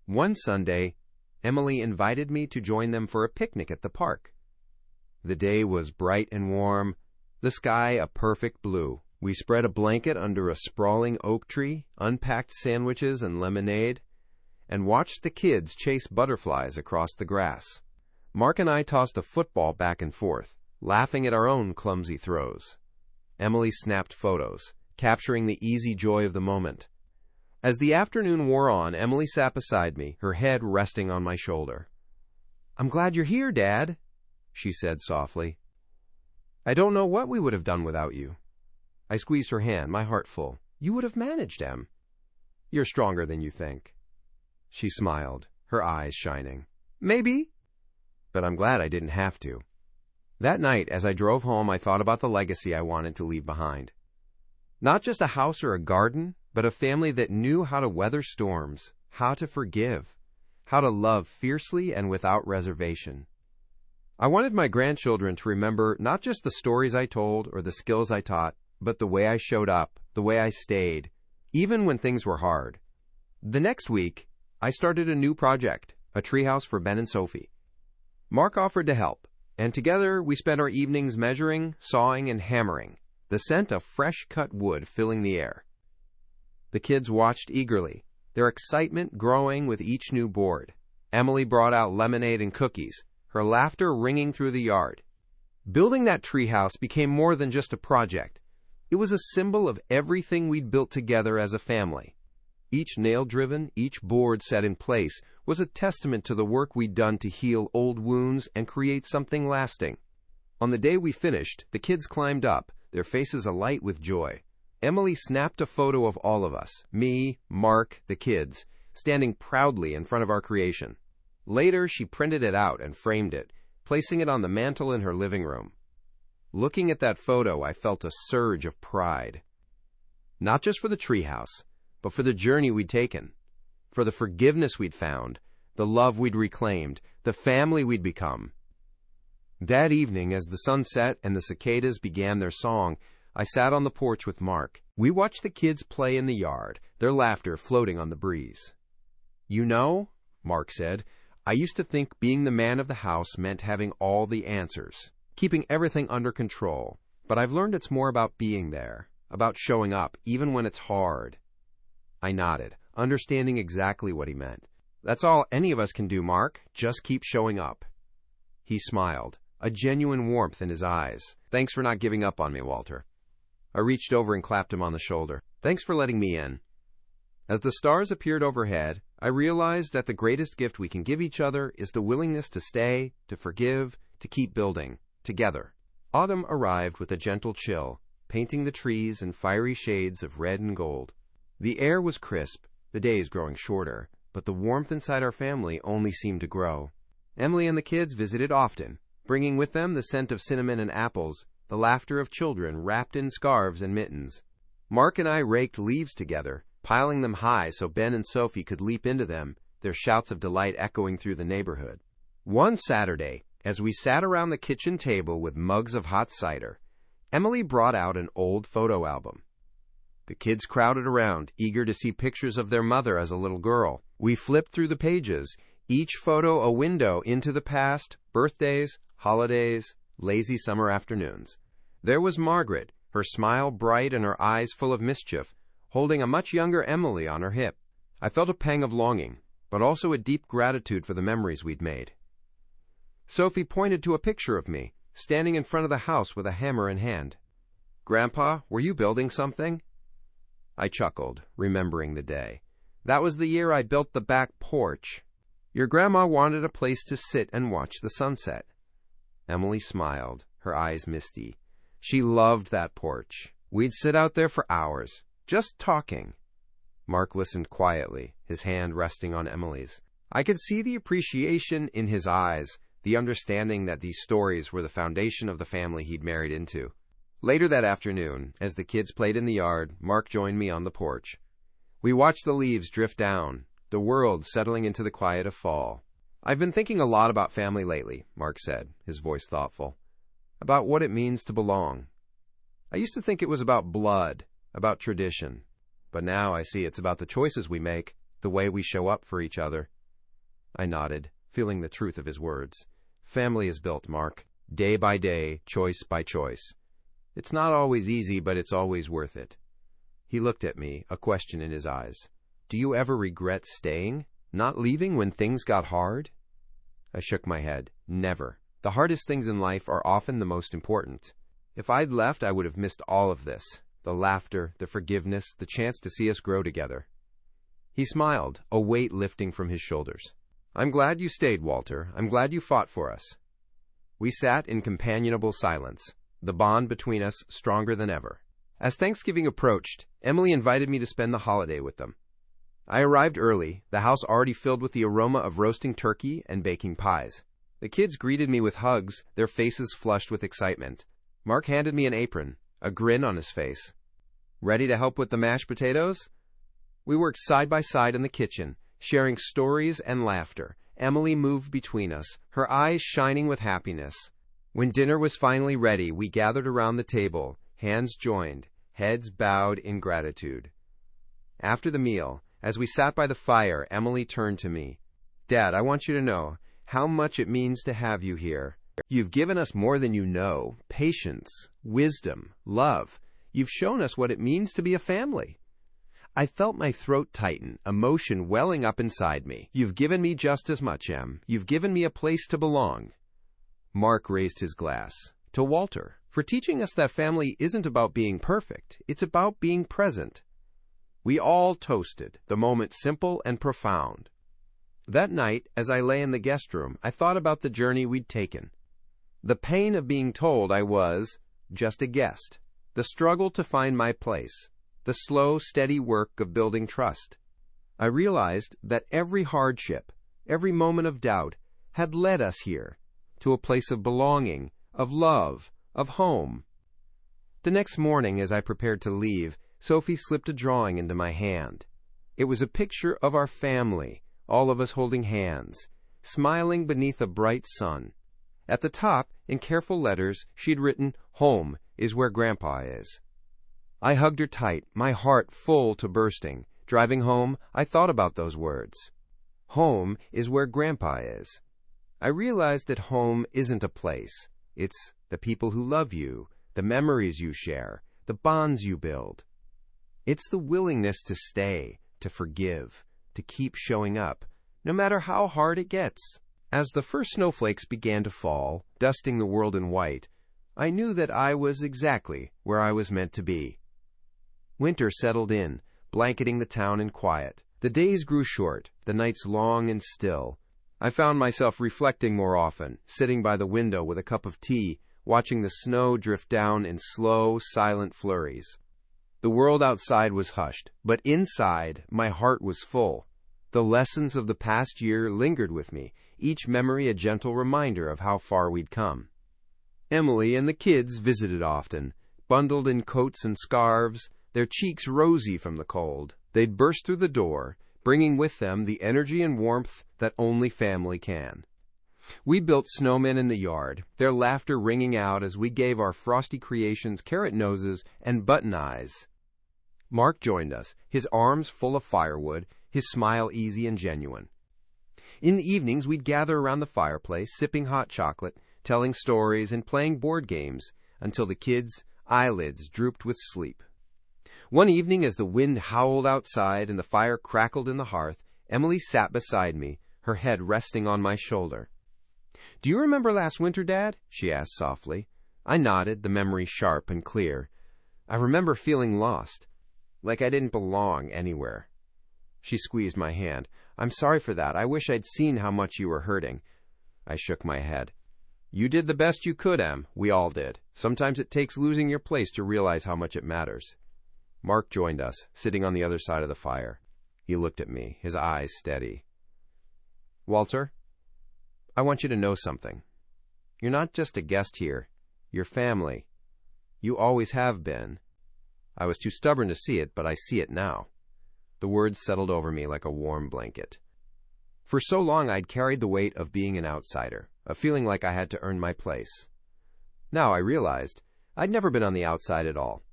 One Sunday, Emily invited me to join them for a picnic at the park. The day was bright and warm, the sky a perfect blue. We spread a blanket under a sprawling oak tree, unpacked sandwiches and lemonade, and watched the kids chase butterflies across the grass. Mark and I tossed a football back and forth, laughing at our own clumsy throws. Emily snapped photos, capturing the easy joy of the moment. As the afternoon wore on, Emily sat beside me, her head resting on my shoulder. "I'm glad you're here, Dad," she said softly. "I don't know what we would have done without you." I squeezed her hand, my heart full. "You would have managed, Em. You're stronger than you think." She smiled, her eyes shining. "Maybe. But I'm glad I didn't have to." That night, as I drove home, I thought about the legacy I wanted to leave behind. Not just a house or a garden, but a family that knew how to weather storms, how to forgive, how to love fiercely and without reservation. I wanted my grandchildren to remember not just the stories I told or the skills I taught, but the way I showed up, the way I stayed, even when things were hard. The next week, I started a new project, a treehouse for Ben and Sophie. Mark offered to help, and together we spent our evenings measuring, sawing, and hammering, the scent of fresh-cut wood filling the air. The kids watched eagerly, their excitement growing with each new board. Emily brought out lemonade and cookies, her laughter ringing through the yard. Building that treehouse became more than just a project. It was a symbol of everything we'd built together as a family. Each nail-driven, each board set in place was a testament to the work we'd done to heal old wounds and create something lasting. On the day we finished, the kids climbed up, their faces alight with joy. Emily snapped a photo of all of us, me, Mark, the kids, standing proudly in front of our creation. Later, she printed it out and framed it, placing it on the mantel in her living room. Looking at that photo, I felt a surge of pride. Not just for the treehouse, but for the journey we'd taken, for the forgiveness we'd found, the love we'd reclaimed, the family we'd become. That evening, as the sun set and the cicadas began their song, I sat on the porch with Mark. We watched the kids play in the yard, their laughter floating on the breeze. "You know," Mark said, "I used to think being the man of the house meant having all the answers, keeping everything under control. But I've learned it's more about being there, about showing up, even when it's hard." I nodded, understanding exactly what he meant. "That's all any of us can do, Mark. Just keep showing up." He smiled, a genuine warmth in his eyes. "Thanks for not giving up on me, Walter." I reached over and clapped him on the shoulder. "Thanks for letting me in." As the stars appeared overhead, I realized that the greatest gift we can give each other is the willingness to stay, to forgive, to keep building, together. Autumn arrived with a gentle chill, painting the trees in fiery shades of red and gold. The air was crisp, the days growing shorter, but the warmth inside our family only seemed to grow. Emily and the kids visited often, bringing with them the scent of cinnamon and apples, the laughter of children wrapped in scarves and mittens. Mark and I raked leaves together, piling them high so Ben and Sophie could leap into them, their shouts of delight echoing through the neighborhood. One Saturday, as we sat around the kitchen table with mugs of hot cider, Emily brought out an old photo album. The kids crowded around, eager to see pictures of their mother as a little girl. We flipped through the pages, each photo a window into the past, birthdays, holidays, lazy summer afternoons. There was Margaret, her smile bright and her eyes full of mischief, holding a much younger Emily on her hip. I felt a pang of longing, but also a deep gratitude for the memories we'd made. Sophie pointed to a picture of me, standing in front of the house with a hammer in hand. "Grandpa, were you building something?" I chuckled, remembering the day. "That was the year I built the back porch. Your grandma wanted a place to sit and watch the sunset." Emily smiled, her eyes misty. She loved that porch. We'd sit out there for hours, just talking. Mark listened quietly, his hand resting on Emily's. I could see the appreciation in his eyes, the understanding that these stories were the foundation of the family he'd married into. Later that afternoon, as the kids played in the yard, Mark joined me on the porch. We watched the leaves drift down, the world settling into the quiet of fall. "I've been thinking a lot about family lately," Mark said, his voice thoughtful. "About what it means to belong. I used to think it was about blood, about tradition. But now I see it's about the choices we make, the way we show up for each other." I nodded, feeling the truth of his words. Family is built, Mark, day by day, choice by choice. It's not always easy, but it's always worth it. He looked at me, a question in his eyes. "Do you ever regret staying? Not leaving when things got hard?" I shook my head. Never. The hardest things in life are often the most important. If I'd left, I would have missed all of this. the laughter, the forgiveness, the chance to see us grow together. He smiled, a weight lifting from his shoulders. I'm glad you stayed, Walter. I'm glad you fought for us. We sat in companionable silence, the bond between us stronger than ever. As Thanksgiving approached, Emily invited me to spend the holiday with them. I arrived early, the house already filled with the aroma of roasting turkey and baking pies. The kids greeted me with hugs, their faces flushed with excitement. Mark handed me an apron, a grin on his face. Ready to help with the mashed potatoes? We worked side by side in the kitchen, sharing stories and laughter. Emily moved between us, her eyes shining with happiness. When dinner was finally ready, we gathered around the table, hands joined, heads bowed in gratitude. After the meal, as we sat by the fire, Emily turned to me. Dad, I want you to know how much it means to have you here. You've given us more than you know, patience, wisdom, love. You've shown us what it means to be a family. I felt my throat tighten, emotion welling up inside me. You've given me just as much, Em. You've given me a place to belong. Mark raised his glass. To Walter, for teaching us that family isn't about being perfect. It's about being present. We all toasted, the moment simple and profound. That night, as I lay in the guest room, I thought about the journey we'd taken. The pain of being told I was just a guest. The struggle to find my place. The slow, steady work of building trust. I realized that every hardship, every moment of doubt, had led us here, to a place of belonging, of love, of home. The next morning, as I prepared to leave, Sophie slipped a drawing into my hand. It was a picture of our family, all of us holding hands, smiling beneath a bright sun. At the top, in careful letters, she'd written, "Home is where Grandpa is." I hugged her tight, my heart full to bursting. Driving home, I thought about those words. Home is where Grandpa is. I realized that home isn't a place. It's the people who love you, the memories you share, the bonds you build. It's the willingness to stay, to forgive, to keep showing up, no matter how hard it gets. As the first snowflakes began to fall, dusting the world in white, I knew that I was exactly where I was meant to be. Winter settled in, blanketing the town in quiet. The days grew short, the nights long and still. I found myself reflecting more often, sitting by the window with a cup of tea, watching the snow drift down in slow, silent flurries. The world outside was hushed, but inside, my heart was full. The lessons of the past year lingered with me, each memory a gentle reminder of how far we'd come. Emily and the kids visited often, bundled in coats and scarves, their cheeks rosy from the cold. They'd burst through the door, bringing with them the energy and warmth that only family can. We built snowmen in the yard, their laughter ringing out as we gave our frosty creations carrot noses and button eyes. Mark joined us, his arms full of firewood, his smile easy and genuine. In the evenings, we'd gather around the fireplace, sipping hot chocolate, telling stories, and playing board games until the kids' eyelids drooped with sleep. One evening, as the wind howled outside and the fire crackled in the hearth, Emily sat beside me, her head resting on my shoulder. "Do you remember last winter, Dad?" she asked softly. I nodded, the memory sharp and clear. I remember feeling lost, like I didn't belong anywhere. She squeezed my hand. "I'm sorry for that. I wish I'd seen how much you were hurting." I shook my head. "You did the best you could, Em. We all did. Sometimes it takes losing your place to realize how much it matters." Mark joined us, sitting on the other side of the fire. He looked at me, his eyes steady. "Walter, I want you to know something. You're not just a guest here. You're family. You always have been." I was too stubborn to see it, but I see it now. The words settled over me like a warm blanket. For so long I'd carried the weight of being an outsider, a feeling like I had to earn my place. Now I realized I'd never been on the outside at all.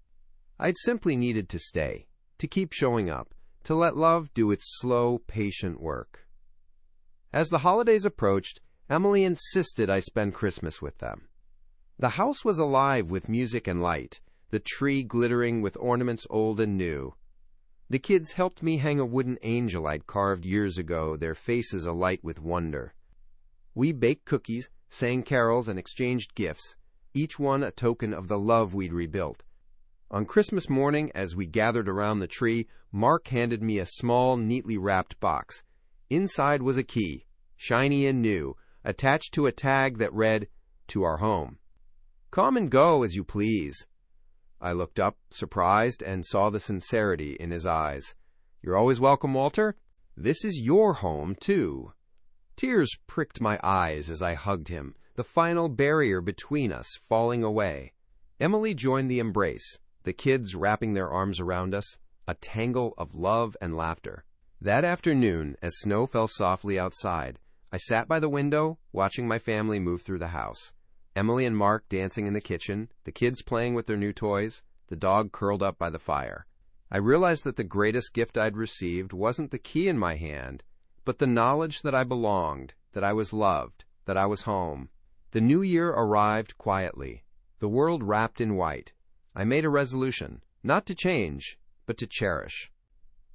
I'd simply needed to stay, to keep showing up, to let love do its slow, patient work. As the holidays approached, Emily insisted I spend Christmas with them. The house was alive with music and light, the tree glittering with ornaments old and new. The kids helped me hang a wooden angel I'd carved years ago, their faces alight with wonder. We baked cookies, sang carols, and exchanged gifts, each one a token of the love we'd rebuilt. On Christmas morning, as we gathered around the tree, Mark handed me a small, neatly wrapped box. Inside was a key, shiny and new, attached to a tag that read, "To our home." "Come and go as you please." I looked up, surprised, and saw the sincerity in his eyes. "You're always welcome, Walter. This is your home, too." Tears pricked my eyes as I hugged him, the final barrier between us falling away. Emily joined the embrace, the kids wrapping their arms around us, a tangle of love and laughter. That afternoon, as snow fell softly outside, I sat by the window, watching my family move through the house. Emily and Mark dancing in the kitchen, the kids playing with their new toys, the dog curled up by the fire. I realized that the greatest gift I'd received wasn't the key in my hand, but the knowledge that I belonged, that I was loved, that I was home. The new year arrived quietly, the world wrapped in white. I made a resolution, not to change, but to cherish.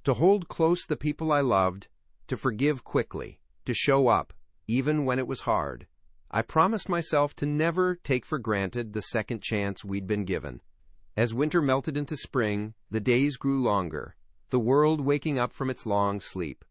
To hold close the people I loved, to forgive quickly, to show up, even when it was hard. I promised myself to never take for granted the second chance we'd been given. As winter melted into spring, the days grew longer, the world waking up from its long sleep.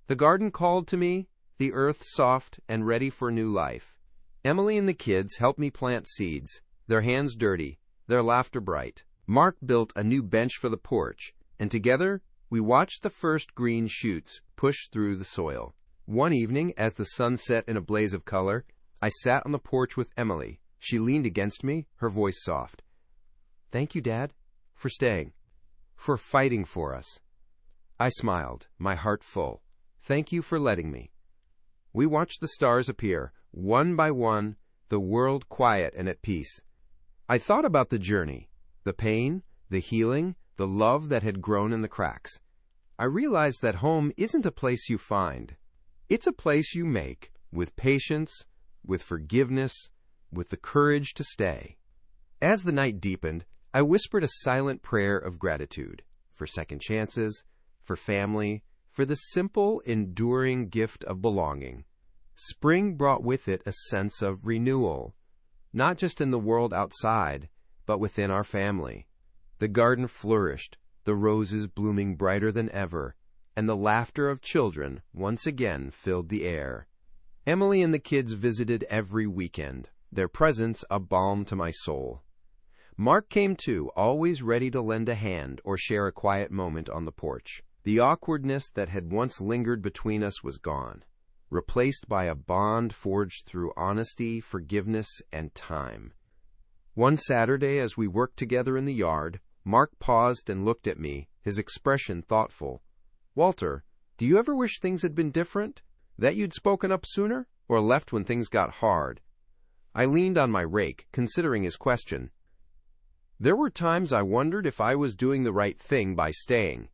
The garden called to me, the earth soft and ready for new life. Emily and the kids helped me plant seeds, their hands dirty, their laughter bright. Mark built a new bench for the porch, and together we watched the first green shoots push through the soil. One evening, as the sun set in a blaze of color, I sat on the porch with Emily. She leaned against me, her voice soft. "Thank you, Dad, for staying, for fighting for us." I smiled, my heart full. "Thank you for letting me." We watched the stars appear, one by one, the world quiet and at peace. I thought about the journey, the pain, the healing, the love that had grown in the cracks. I realized that home isn't a place you find. It's a place you make, with patience, with forgiveness, with the courage to stay. As the night deepened, I whispered a silent prayer of gratitude for second chances, for family, for the simple, enduring gift of belonging. Spring brought with it a sense of renewal, not just in the world outside, but within our family. The garden flourished, the roses blooming brighter than ever, and the laughter of children once again filled the air. Emily and the kids visited every weekend, their presence a balm to my soul. Mark came too, always ready to lend a hand or share a quiet moment on the porch. The awkwardness that had once lingered between us was gone, replaced by a bond forged through honesty, forgiveness, and time. One Saturday, as we worked together in the yard, Mark paused and looked at me, his expression thoughtful. "Walter, do you ever wish things had been different? That you'd spoken up sooner, or left when things got hard?" I leaned on my rake, considering his question. There were times I wondered if I was doing the right thing by staying.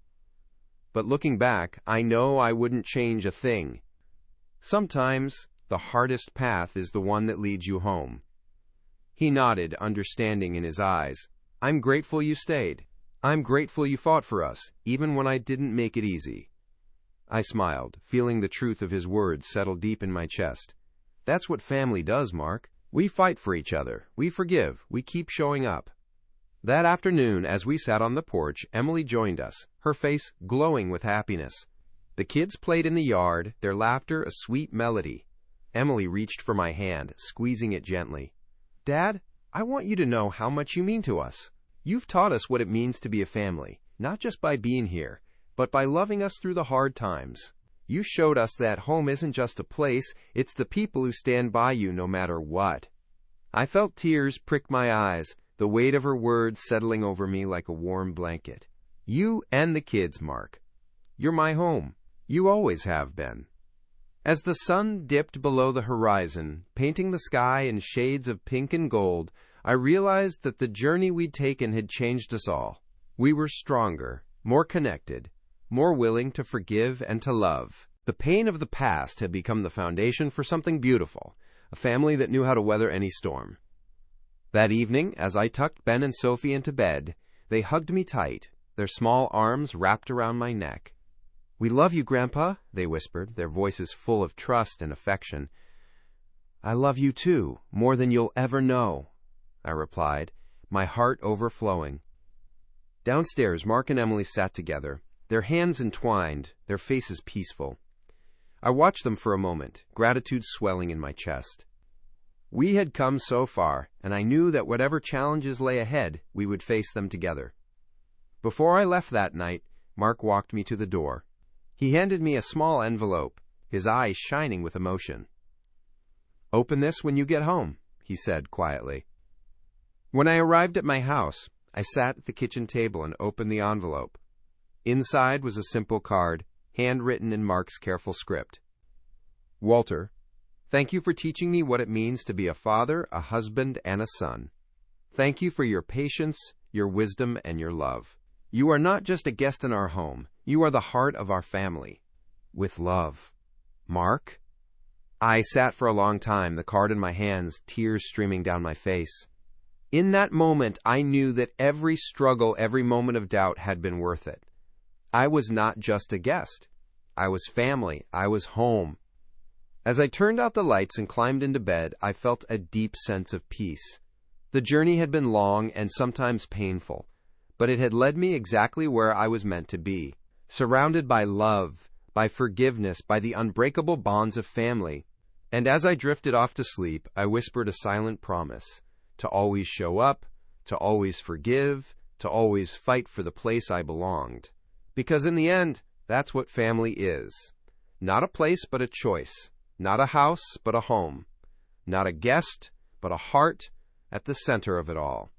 But looking back, I know I wouldn't change a thing. Sometimes the hardest path is the one that leads you home. He nodded, understanding in his eyes. "I'm grateful you stayed. I'm grateful you fought for us, even when I didn't make it easy." I smiled, feeling the truth of his words settle deep in my chest. "That's what family does, Mark. We fight for each other. We forgive. We keep showing up." That afternoon, as we sat on the porch, Emily joined us, her face glowing with happiness. The kids played in the yard, their laughter a sweet melody. Emily reached for my hand, squeezing it gently. "Dad, I want you to know how much you mean to us. You've taught us what it means to be a family, not just by being here, but by loving us through the hard times. You showed us that home isn't just a place, it's the people who stand by you no matter what." I felt tears prick my eyes, the weight of her words settling over me like a warm blanket. "You and the kids, Mark. You're my home. You always have been." As the sun dipped below the horizon, painting the sky in shades of pink and gold, I realized that the journey we'd taken had changed us all. We were stronger, more connected, more willing to forgive and to love. The pain of the past had become the foundation for something beautiful, a family that knew how to weather any storm. That evening, as I tucked Ben and Sophie into bed, they hugged me tight, their small arms wrapped around my neck. "We love you, Grandpa," they whispered, their voices full of trust and affection. "I love you too, more than you'll ever know," I replied, my heart overflowing. Downstairs, Mark and Emily sat together, their hands entwined, their faces peaceful. I watched them for a moment, gratitude swelling in my chest. We had come so far, and I knew that whatever challenges lay ahead, we would face them together. Before I left that night, Mark walked me to the door. He handed me a small envelope, his eyes shining with emotion. "Open this when you get home," he said quietly. When I arrived at my house, I sat at the kitchen table and opened the envelope. Inside was a simple card, handwritten in Mark's careful script. "Walter, thank you for teaching me what it means to be a father, a husband, and a son. Thank you for your patience, your wisdom, and your love. You are not just a guest in our home. You are the heart of our family. With love, Mark." I sat for a long time, the card in my hands, tears streaming down my face. In that moment, I knew that every struggle, every moment of doubt had been worth it. I was not just a guest. I was family. I was home. As I turned out the lights and climbed into bed, I felt a deep sense of peace. The journey had been long and sometimes painful, but it had led me exactly where I was meant to be, surrounded by love, by forgiveness, by the unbreakable bonds of family. And as I drifted off to sleep, I whispered a silent promise: to always show up, to always forgive, to always fight for the place I belonged. Because in the end, that's what family is. Not a place, but a choice. Not a house, but a home. Not a guest, but a heart at the center of it all.